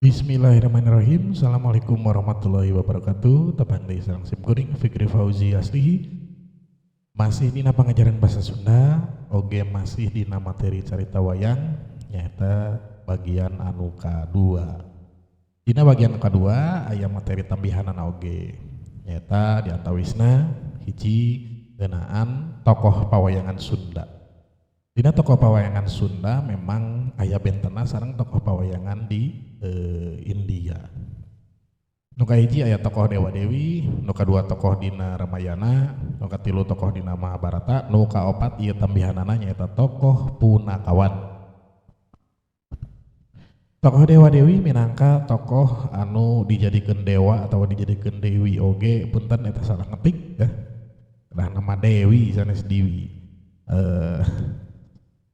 Bismillahirrahmanirrahim. Assalamualaikum warahmatullahi wabarakatuh. Tapan deui sareng Sim Kuring Fikri Fauzi Aslihi. Masih dina pangajaran bahasa Sunda, oge masih dina materi carita wayang, nyaeta bagian anu kadua. Dina bagian kadua aya materi tambihanana oge, nyaeta diantawisna hiji ngeunaan tokoh pawayangan Sunda. Dina tokoh pawayangan Sunda memang aya bentena sareng tokoh pawayangan di India. Nu kahiji aya tokoh Dewa Dewi, nu kadua tokoh dina Ramayana, nu katilu tokoh dina Mahabharata, nu kaopat ieu tambihanana nyaeta tokoh Punakawan. Tokoh Dewa Dewi minangka tokoh anu dijadikeun dewa atau dijadikeun dewi oge, punten eta salah ngetik ya. Nah nama Dewi sanes Dewi.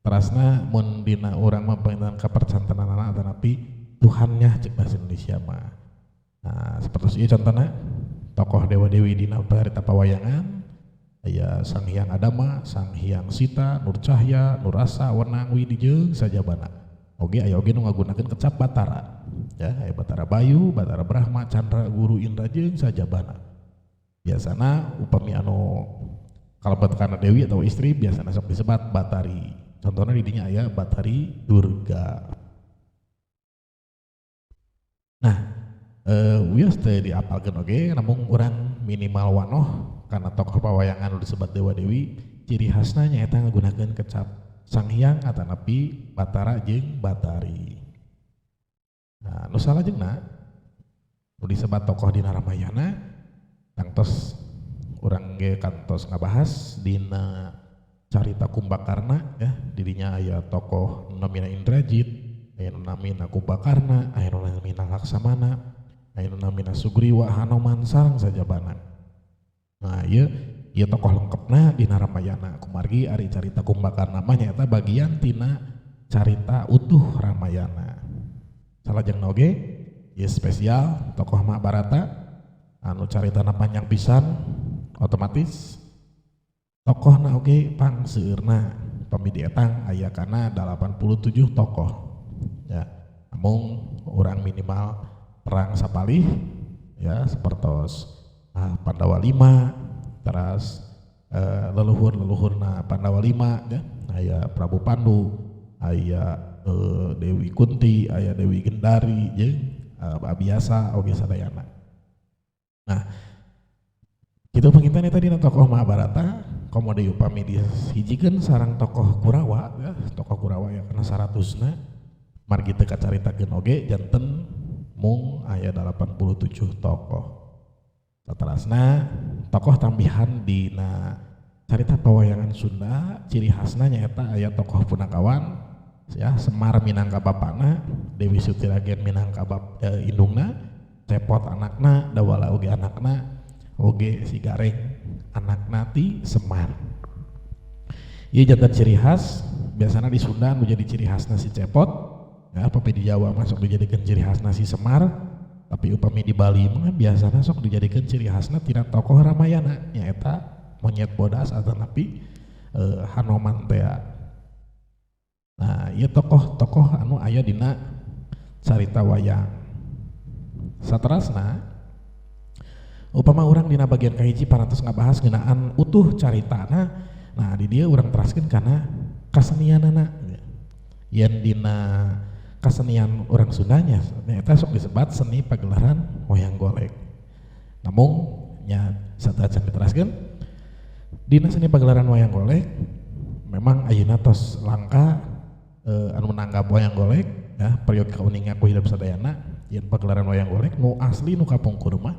Terasna mun dina urang mah pengen kapercantenanana tetapi Tuhannya cek bahasa Indonesia mah. Nah, seperti itu contohnya tokoh Dewa Dewi dina parita pawayangan aya Sang Hyang Adama, Sang Hyang Sita, Nur Cahya, Nur Rasa, Wenang, Widi jeung sajabana. Oge aya oge nu ngagunakeun kecap Batara. Ya, aya Batara Bayu, Batara Brahma, Candra, Guru, Indra jeung sajabana. Biasana upami anu kalebet kana dewi atau istri biasana sok disebat Batari. Contohnya di dinya aya Batari Durga. Nah, wios teh diapalkeun oge, namun urang minimal wanoh karena tokoh pawayangan anu disebut Dewa Dewi, ciri khasna nyaeta ngagunakeun kecap Sang Hyang atanapi Batara jeung Batari. Nah, nu salajengna nu disebut tokoh dina Ramayana kantos urang ge kantos ngabahas dina carita Kumbakarna ya, dirinya aya tokoh namina Indrajit, aya nu namina Kumbakarna, aya nu namina Laksamana, aya nu namina Sugriwa, Hanoman sareng sajabana. Nah, ieu tokoh lengkepna dina Ramayana. Kumargi ari carita Kumbakarna mah nyaeta bagian tina carita utuh Ramayana. Salajengna oge ieu spesial tokoh Mahabharata anu caritana panjang pisan, otomatis tokohna oge pangseueurna pami dietang aya kana 87 tokoh ya. Namun urang minimal perang sapalih ya sapertos Pandawa 5, teras leluhurna Pandawa 5 ya, aya Prabu Pandu, aya Dewi Kunti, aya Dewi Gendari jeung Abiasa oge sadayana. Nah, kitu pengintan eta dina tokoh Mahabharata. Komo deui upami dihijikeun sareng tokoh Kurawa ya, tokoh Kurawa ya kana 100-na margi teu kacaritakeun oge janten mung aya 87 tokoh. Saterasna tokoh tambihan dina carita pawayangan Sunda ciri khasna nyaeta aya tokoh Punakawan ya, Semar minangka bapana, Dewi Sutiragen minangka indungna, Cepot anakna, Dawala oge anakna, oge si Gareng anakna ti Semar. Ieu jantan ciri khas biasana di Sunda nu jadi ciri khasna si Cepot ya, tapi di Jawa masuk dijadikan ciri khasna si Semar, tapi upami di Bali mah biasana sok dijadikan ciri khasna tina tokoh Ramayana nyaeta monyet bodas atanapi Hanoman teh. Nah, ieu tokoh-tokoh anu aya dina carita wayang. Saterasna upama urang dina bagian kahiji parantos ngabahas ngeunaan utuh caritana. Nah, di dieu urang teraskeun kana kasenianana. Yen dina kasenian urang Sundanya eta sok disebat seni pagelaran wayang golek. Namun nya satajan diteraskeun dina seni pagelaran wayang golek memang ayeuna tos langka anu nanggap wayang golek ya, periode kauningan ku hidup sadayana. Yen pagelaran wayang golek nu asli nu kapungkur mah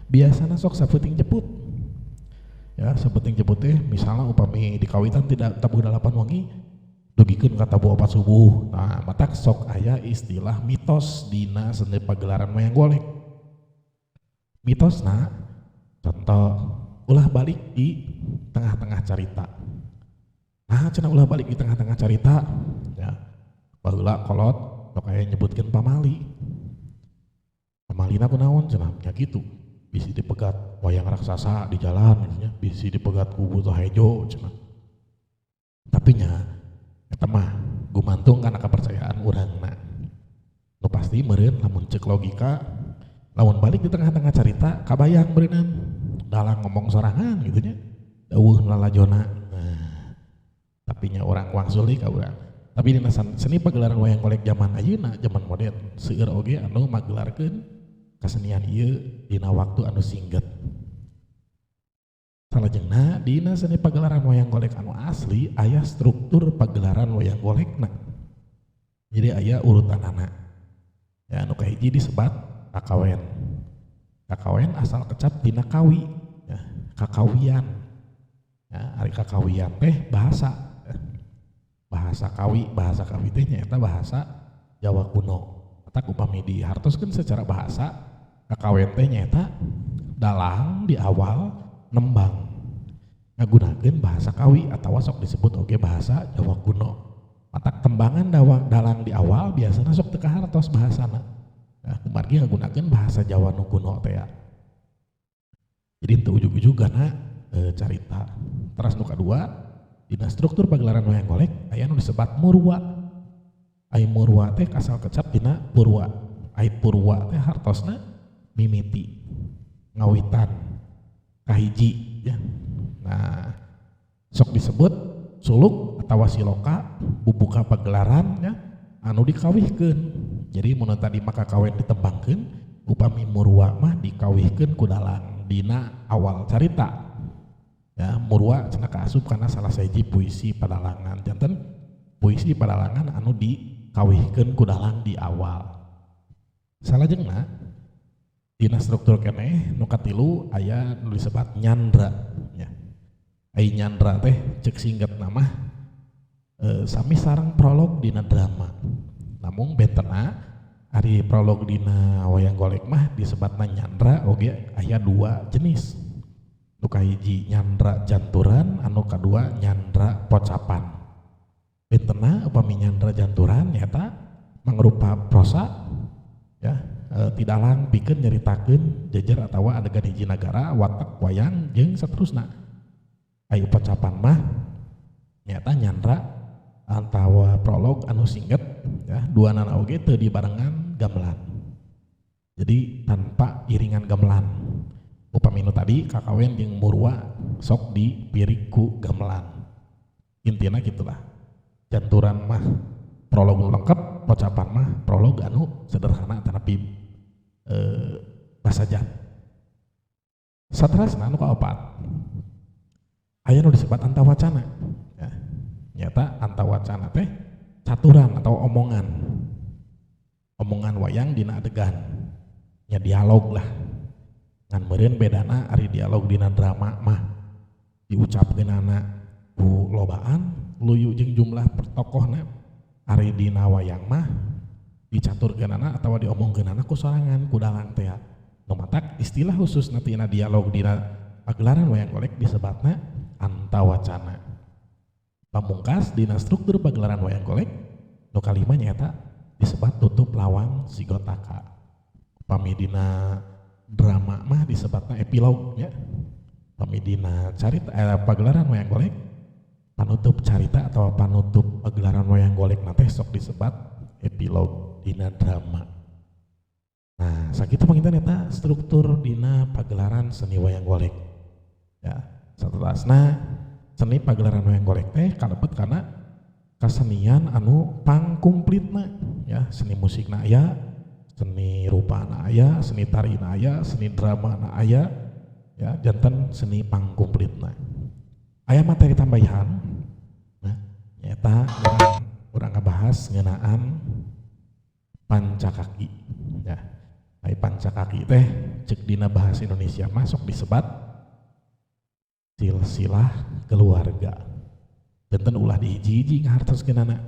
biasana sok sapeuting jeput ya, sapeuting jeput teh misalnya upami di kawitan tidak tabuh 8 wengi dugikeun ka tabuh 4 subuh. Nah, matak sok aya istilah mitos dina seni pagelaran wayang golek. Mitosna contoh ulah balik di tengah-tengah carita. Nah, cenah ulah balik di tengah-tengah carita ya, baheula kolot sok aya nyebutkeun pamali. Pamalina kunaon cenah nya kitu, bisi dipegat wayang raksasa di jalan ya, bisi dipegat ku Buto Hejo cenah. Tapi nya eta mah gumantung kana kepercayaan urangna. Nu pasti meureun lamun ceuk logika lamun balik di tengah-tengah carita kabayang beureunan dalang ngomong sorangan gitu nya dawuh lalajona. Tapi nya orang wangsul ka urang. Tapi dina seni pagelaran wayang golek zaman ayeuna zaman modern seueur oge anu magelarkeun kasenian ieu dina waktu anu singget. Salajengna dina seni pagelaran wayang golek anu asli aya struktur pagelaran wayang golekna. Jadi aya urutanana. Ya anu kahiji disebat kakawen. Kakawen asal kecap dina kawi, ya, kakawian. Ya, ari kakawian teh bahasa kawi teh nyaeta bahasa Jawa kuno. Eta upami dihartoskeun secara bahasa kakawen teh nyaeta dalang di awal nembang ngagunakeun bahasa kawi atawa sok disebut oge bahasa Jawa kuno. Matak tembangan dalang di awal biasana sok teu kahartos bahasana. Nah, kumargi ngagunakeun bahasa Jawa nu kuno teh ya. Jadi teu ujug-ujugana carita. Terus nu kadua dina struktur pagelaran wayang golek aya nu disebat murwa. Ai murwa teh asal kecap dina purwa. Ai purwa teh hartosna mimiti, ngawitan, kahiji ya. Nah, sok disebut suluk atawa siloka bubuka pagelaran ya anu dikawihkeun. Jadi mun tadi maka kawen ditembangkeun upami murwa mah dikawihkeun ku dalang dina awal carita. Ya, murwa cenah kaasup karena salah sahiji puisi padalangan. Janten puisi padalangan anu dikawihkeun ku dalang di awal. Salajengna dina struktur keneh nu katilu aya nu disebat nyandra ya. Ai nyandra teh ceuk singget nama sami sareng prolog dina drama. Namun bentena ari prolog dina wayang golek mah disebatna nyandra oge aya dua jenis. Nu kahiji nyandra janturan, anu kadua nyandra pocapan. Bentena upami nyandra janturan nyata mangrupa prosa ya tidalang pikeun nyaritakeun jejer atawa adegan hiji nagara watak wayang jeung saterusna. Ai pocapan mah nyata nyandra atawa prolog anu singget ya duanana oge teu dibarengan gamelan. Jadi tanpa iringan gamelan. Upami nu tadi kakawen jeung murwa sok dipirik ku gamelan. Intina gitulah. Janturan mah prolog nu lengkep, pocapan mah prolog anu sederhana tetapi basajan. Saterasna anu kaopat aya nu disebut antawacana. Ya. Nyata antawacana teh caturan atau omongan. Omongan wayang dina adegan. Nya dialog lah. Ngan meureun bedana ari dialog dina drama mah diucapkeunana ku lobaan luyu jeung jumlah tokohna. Ari dina wayang mah dicaturkeunana atawa diomongkeunana ku sorangan ku dalang teh. Nu matak istilah khusus tina dialog dina pagelaran wayang golek disebatna antawacana. Pamungkas dina struktur pagelaran wayang golek nu kalima nyaeta disebat tutup lawang sigotaka. Upami dina drama mah disebatna epilog ya. Upami dina carita pagelaran wayang golek panutup carita atau panutup pagelaran wayang golek teh sok disebat epilog dina drama. Nah, sakitu panginten eta struktur dina pagelaran seni wayang golek. Ya, saterusna seni pagelaran wayang golek teh kalebet kana kasenian anu pangkumplitna ya, seni musikna aya, seni rupana aya, seni tarina aya, seni dramana aya, ya janten seni pangkumplitna. Aya materi tambahan, nah, nyata urang ngabahas ngeunaan pancakaki. Ya, ai pancakaki teh ceuk dina bahasa Indonesia masuk disebat silsilah keluarga. Janten ulah dihiji-hiji ngahartoskeunana.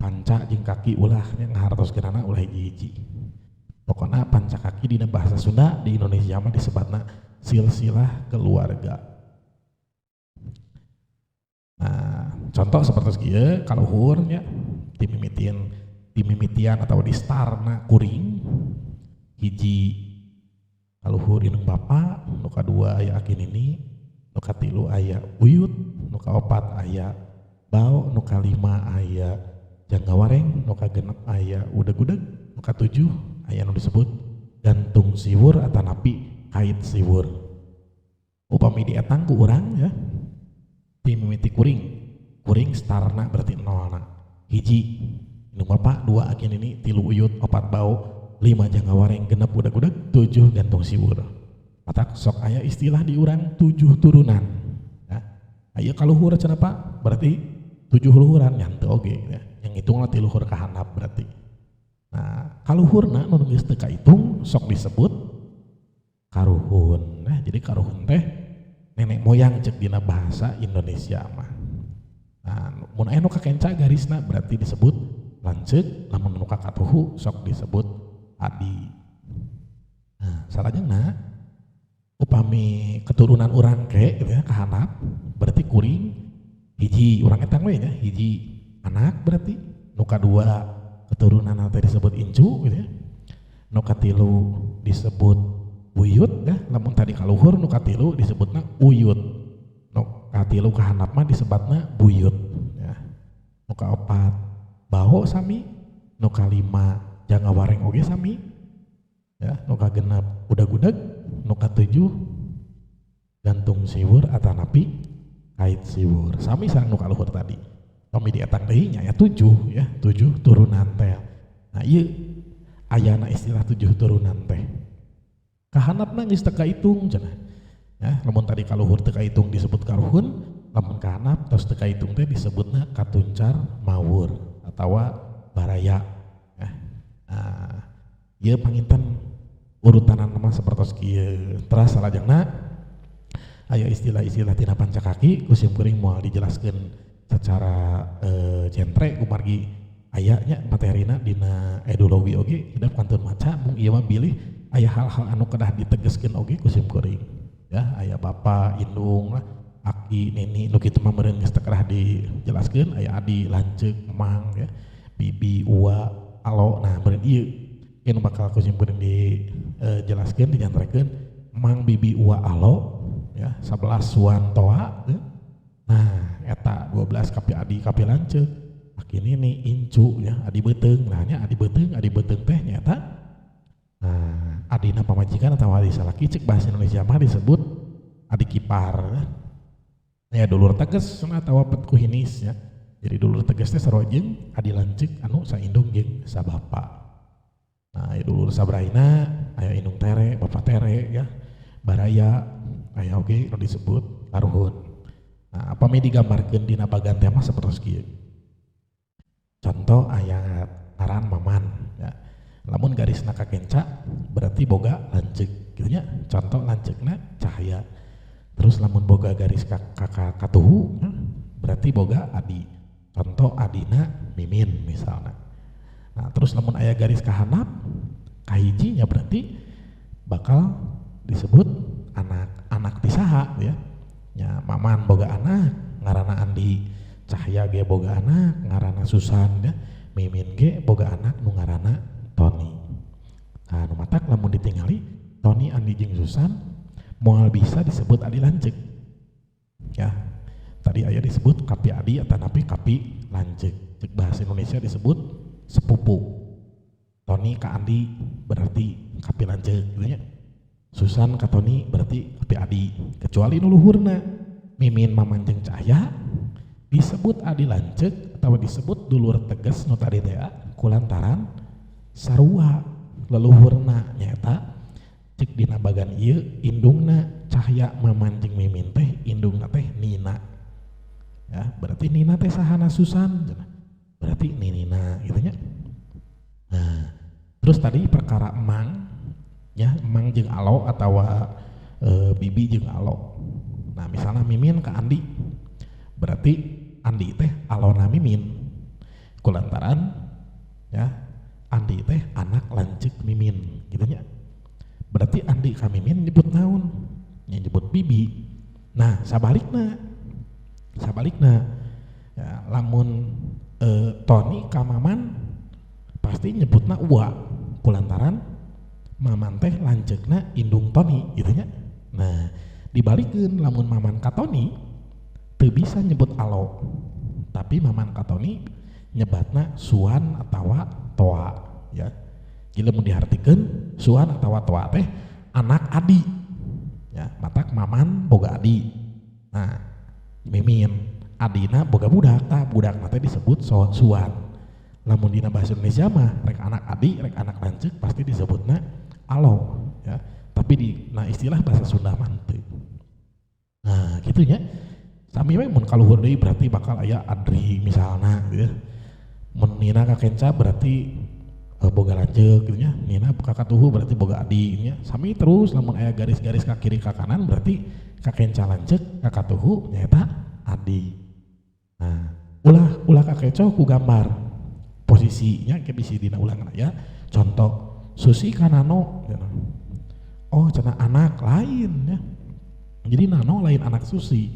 Panca jeung kaki ulah ngahartoskeunana ulah hiji-hiji. Pokoknya pancakaki dina bahasa Sunda di Indonesia mah disebutna silsilah keluarga. Nah, contoh seperti kieu kaluhur nya dimimitian atau di starna kuring hiji kaluhur indung bapa, nu kadua aya akin ini, nu katilu aya uyut, nu kaopat aya bau, nu kalima aya janggawareng, nu kagenep aya udeg-udeg, Nu katujuh aya nu disebut gantung siwur atanapi kait siwur. Upami dietang ku urang ya ti mimiti kuring starna berarti nolna hiji nu bapak dua akin ini tilu uyut opat bau lima jangka wareng genep budak-budak tujuh gantung siwur. Matak sok aya istilah di urang tujuh turunan ya. Aya kaluhur cenah Pak berarti tujuh luhuran yang teu oge ya. Yang hitungna ti luhur ka handap berarti. Nah kaluhurna nu geus teu kahitung sok disebut karuhun. Nah jadi karuhun teh nenek moyang cek dina bahasa Indonesia mah. Nah mun aya nu kakenca garisna berarti disebut lanceuk, lamun nu kakatuhu sok disebut adi. Nah salajengna upami keturunan urang ke gitu ya kahanap berarti kuring hiji urang etang we nya hiji anak berarti nu kadua keturunan teh disebut incu gitu ya. Nu katilu disebut buyut ya, lamun tadi kaluhur nu katilu disebutna uyut. Nu katilu kahandap mah disebutna buyut ya. Nu kaopat baho sami, nu kalima jangka wareng oge sami. Ya, nu kagenep budak-budak, nu katujuh gantung siwur atanapi kait siwur. Sami sareng nu kaluhur tadi. Kami dietang deui nya ya tujuh turunan teh. Nah ieu ayana istilah tujuh turunan teh. Kahanapna geus teu kahitung cenah. Ya, lamun tadi kaluhur teu kahitung disebut karuhun, lamun kahanap tos teu kahitung teh disebutna katuncar mawur atawa baraya. Ya. Nah, ieu panginten urutanan nama sapertos kieu. Teras salajengna aya istilah-istilah tina pancakaki ku sim kuring moal dijelaskeun secara jentre kumargi aya nya materina dina edologi oge hidup kantun maca mung ieu mah bilih aya hal-hal anu kedah ditegeskeun oge ku sim kuring ya aya bapa indung aki nini nu kitu mah meureun geus teu kedah dijelaskeun aya adi lanceuk mang ya bibi ua alo nah meureun ieu anu bakal ku sim kuring dijelaskeun dijantrekeun mang bibi ua alo ya 11 suan toa ya. Nah eta 12 kapi adi kapi lanceuk aki nini incu ya adi beuteung nah nya adi beuteung teh nyata nah adina pamajikan atau adi salaki cek bahasa Indonesia mah disebut adik ipar ya dulur teges atau petku hinis ya jadi dulur teges teh sarua jeung adi lanceuk anu saindung jeung sabapa. Nah ya dulur sabraina aya indung tere bapa tere ya baraya aya oge nu disebut karuhun. Nah apa mi digambarkeun dina bagan teh mah sapertos kieu. Contoh ayat ngaran maman ya. Lamun garisna kakenca berarti boga lanceuk kitu nya. Contoh lanceukna cahaya. Terus lamun boga garis katuhu berarti boga adi. Contoh adina mimin misalna. Nah terus lamun aya garis kahanap kahiji nya berarti bakal disebut anak ti saha ya. Ya maman boga anak ngaranna Andi, Cahya ge boga anak ngaranna Susan ya. Mimin ge boga anak nu ngaranna Toni. Nah nu matak lamun ditingali Toni, Andi jeung Susan moal bisa disebut adi lanceuk. Ya. Tadi aya disebut kapi adi atanapi kapi lanceuk. Cek bahasa Indonesia disebut sepupu. Toni ka Andi berarti kapi lanceuk gitu nya. Susan ka Toni berarti kapi adi kecuali nu luhurna mimin maman jeung Cahya disebut adi lanceuk atau disebut dulur teges nu tadi teh kulantaran sarua leluhurna nyaeta cek dina bagan ieu indungna Cahya maman jeung mimin teh indungna teh Nina ya berarti Nina teh sahana Susan berarti ninina gitu nya. Nah terus tadi perkara emang ya emang jeung alo atau bibi jeung alo. Nah misalnya mimin ke Andi berarti Andi teh alona mimin kulantaran ya Andi teh anak lanceuk mimin gitu nya. Berarti Andi ka mimin nyebut naon? Nya nyebut bibi. Nah sabalikna ya, lamun Toni ka maman pasti nyebutna ua kulantaran maman teh lanceukna indung Toni gitu nya. Nah dibalikeun lamun maman ka Toni teu bisa nyebut alo tapi maman ka Toni nyebatna suan atawa toa ya. Gila mun dihartikeun suan atawa toa teh anak adi ya, matak maman boga adi. Nah mimin adina boga budak, budak teh disebut suan. Lamun dina bahasa Indonesia mah rek anak adi rek anak lanceuk pasti disebutna alo ya, tapi nah istilah bahasa Sunda mah teu. Nah gitu nya sami we mun kaluhur deui berarti bakal aya adri misalna gitu ya. Mun nina kakenca berarti boga lanceuk gitu nya, nina kakatuhu berarti boga adi nya. Sami terus lamun aya garis-garis ka kiri ka kanan berarti kakenca lanceuk kakatuhu nyaeta adi. Nah ulah kakeco ku gambar posisinya ke bisi dina ulangan ya. Contoh Susi ka Nano gitu. Oh cenah anak lain ya, jadi Nano lain anak Susi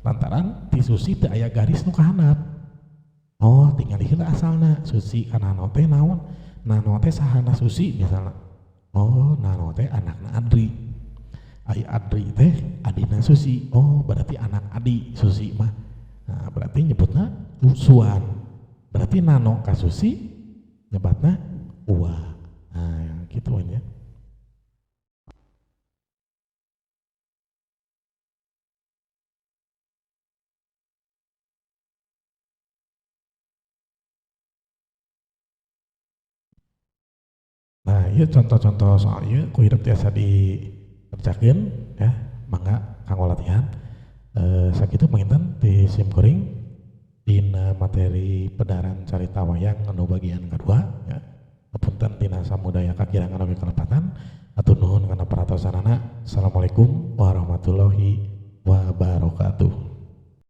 lantaran ti Susi teu aya garis nu kahandap. Oh tinggal heula asalna Susi ka Nano teh naon, Nano teh sahana Susi misalnya. Oh Nano teh anakna Adri, ai Adri teh adina Susi. Oh berarti anak adi Susi mah. Nah berarti nyebutna suan, berarti Nano ka Susi nyebatna uwa. Nah gitu ya. Nah iya contoh-contoh soal ieu ku hirup tiasa dikerjakeun ya, mangga kanggo latihan. Sakitu panginten di sim kuring dina materi pedaran carita wayang anu bagian kedua ya. Hapunten tina samudaya kakirangan oge kalepatan. Atur nuhun kana paratosanana. Assalamualaikum warahmatullahi wabarakatuh.